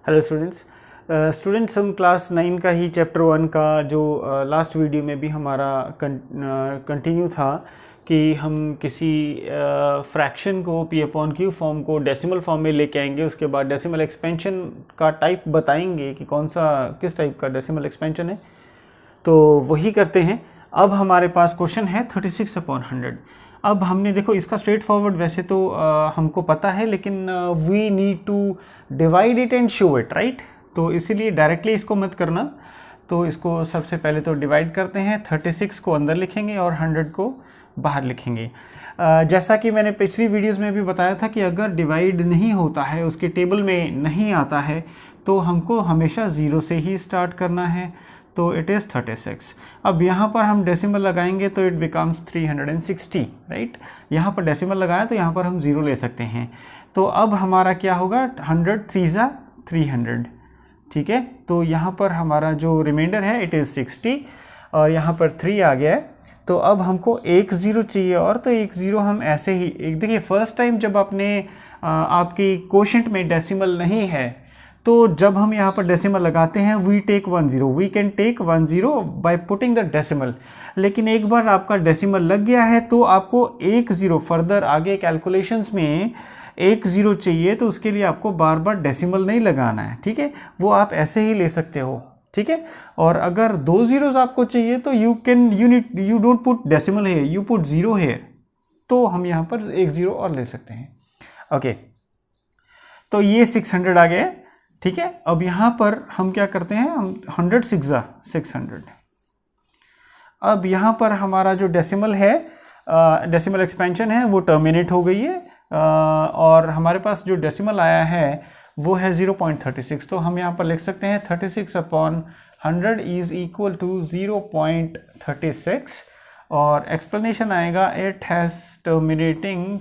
Hello students हम class 9 का ही chapter 1 का जो लास्ट वीडियो में भी हमारा कंटिन्यू था कि हम किसी फ्रैक्शन को पी अपॉन क्यू फॉर्म को डेसिमल फॉर्म में लेके आएंगे। उसके बाद डेसिमल एक्सपेंशन का टाइप बताएंगे कि कौन सा किस टाइप का डेसिमल एक्सपेंशन है, तो वही करते हैं। अब हमारे पास क्वेश्चन है 36/100। अब हमने देखो इसका स्ट्रेट फॉरवर्ड वैसे तो हमको पता है, लेकिन we need to divide it and show it, right. तो इसीलिए डायरेक्टली इसको मत करना। तो इसको सबसे पहले तो डिवाइड करते हैं, 36 को अंदर लिखेंगे और 100 को बाहर लिखेंगे। जैसा कि मैंने पिछली वीडियोस में भी बताया था कि अगर डिवाइड नहीं होता है, उसके टेबल में नहीं आता है, तो हमको हमेशा 0 से ही स्टार्ट करना है। तो इट इज़ 36। अब यहाँ पर हम डेसिमल लगाएंगे तो इट बिकम्स 360, राइट। यहाँ पर डेसिमल लगाया तो यहाँ पर हम 0 ले सकते हैं। तो अब हमारा क्या होगा, 100 3 300, ठीक है। तो यहाँ पर हमारा जो रिमाइंडर है इट इज़ 60 और यहाँ पर 3 आ गया है। तो अब हमको एक 0 चाहिए, और तो एक 0 हम ऐसे ही एक देखिए, फर्स्ट टाइम जब आपने आपकी कोशेंट में डेसिमल नहीं है, तो जब हम यहाँ पर डेसिमल लगाते हैं we take 1 0, we can take 1 0 by putting the decimal. लेकिन एक बार आपका डेसिमल लग गया है तो आपको एक 0 फर्दर आगे कैलकुलेशंस में एक 0 चाहिए, तो उसके लिए आपको बार बार डेसिमल नहीं लगाना है, ठीक है। वो आप ऐसे ही ले सकते हो, ठीक है। और अगर 2 zeros आपको चाहिए तो यू डोंट पुट डेसिमल है, यू पुट 0 है। तो हम यहाँ पर एक 0 और ले सकते हैं, ओके। तो ये 600 आ गया, ठीक है। अब यहाँ पर हम क्या करते हैं, हम 100 6 600। अब यहाँ पर हमारा जो डेसिमल है, डेसिमल एक्सपेंशन है, वो टर्मिनेट हो गई है, और हमारे पास जो डेसिमल आया है वो है 0.36। तो हम यहाँ पर लिख सकते हैं 36/100 इज इक्वल टू 0.36, और एक्सप्लेनेशन आएगा it has terminating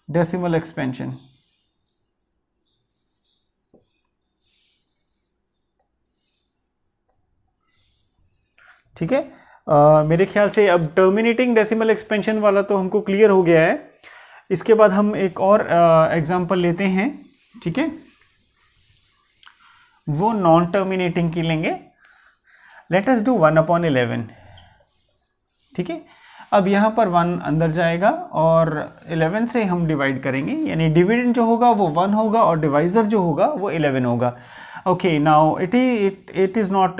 decimal expansion. ठीक है, मेरे ख्याल से अब टर्मिनेटिंग डेसिमल एक्सपेंशन वाला तो हमको क्लियर हो गया है। इसके बाद हम एक और एग्जांपल लेते हैं, ठीक है। वो नॉन टर्मिनेटिंग की लेंगे। लेट अस डू 1/11, ठीक है। अब यहाँ पर 1 अंदर जाएगा और 11 से हम डिवाइड करेंगे, यानी डिविडेंड जो होगा वो 1 होगा और डिवाइजर जो होगा वो 11 होगा। Okay, now it is not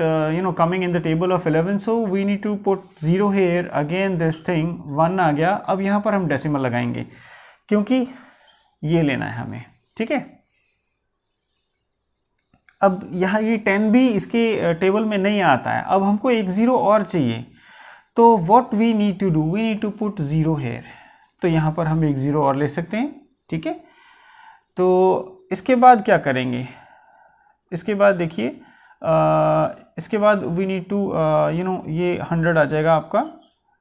coming in the table of 11, so we need to put 0 here. Again this thing 1 आ गया। अब यहाँ पर हम डेसिमल लगाएंगे क्योंकि ये लेना है हमें, ठीक है। अब यहाँ ये 10 भी इसके टेबल में नहीं आता है। अब हमको एक 0 और चाहिए, तो what we need to do, we need to put 0 here। तो यहाँ पर हम एक 0 और ले सकते हैं, ठीक है। तो इसके बाद क्या करेंगे, इसके बाद देखिए, इसके बाद वी नीड टू ये 100 आ जाएगा आपका,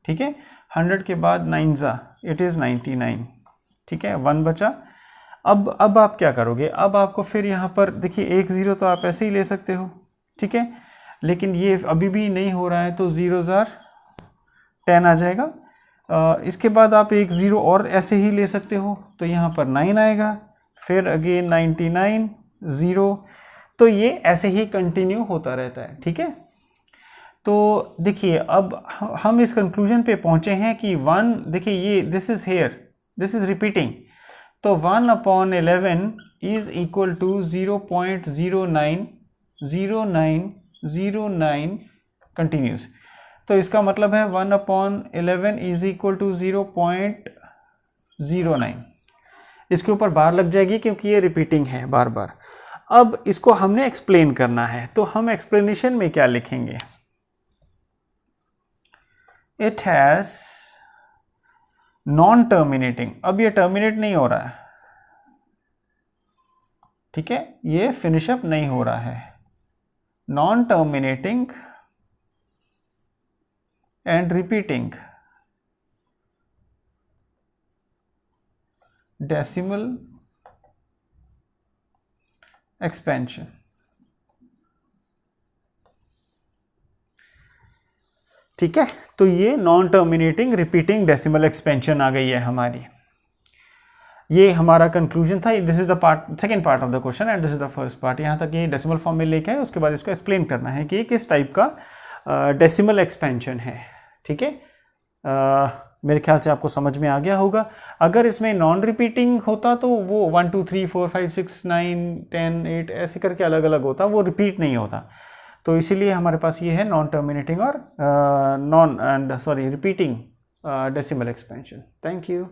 ठीक है। 100 के बाद 9 इट इज़ 99, ठीक है। 1 बचा। अब आप क्या करोगे, अब आपको फिर यहाँ पर देखिए एक 0 तो आप ऐसे ही ले सकते हो, ठीक है। लेकिन ये अभी भी नहीं हो रहा है, तो 0 10 आ जाएगा। इसके बाद आप एक 0 और ऐसे ही ले सकते हो, तो यहाँ पर 9 आएगा, फिर अगेन 99 0। तो ये ऐसे ही कंटिन्यू होता रहता है, ठीक है। तो देखिए अब हम इस कंक्लूजन पे पहुंचे हैं कि 1, देखिए ये this is here, this is repeating. तो 1/11 इज इक्वल टू 0.090909 कंटिन्यूस। तो इसका मतलब है 1/11 इज इक्वल टू 0.09। इसके ऊपर बार लग जाएगी क्योंकि ये रिपीटिंग है बार बार। अब इसको हमने एक्सप्लेन करना है, तो हम एक्सप्लेनेशन में क्या लिखेंगे, इट हैज नॉन टर्मिनेटिंग। अब ये टर्मिनेट नहीं हो रहा है, ठीक है, ये फिनिश अप नहीं हो रहा है। Non terminating and repeating decimal expansion. ठीक है, तो ये non terminating repeating decimal expansion आ गई है हमारी। ये हमारा कंक्लूजन था। This is the part, second part of the question and this is the first part. यहाँ तक ये डेसिमल फॉर्म में लेके आए, उसके बाद इसको एक्सप्लेन करना है कि ये किस टाइप का डेसिमल एक्सपेंशन है। ठीक है, मेरे ख्याल से आपको समझ में आ गया होगा। अगर इसमें नॉन रिपीटिंग होता तो वो 1 2 3 4 5 6 9 10 8 ऐसे करके अलग अलग होता, वो रिपीट नहीं होता। तो इसीलिए हमारे पास ये है नॉन टर्मिनेटिंग और repeating decimal expansion. Thank you.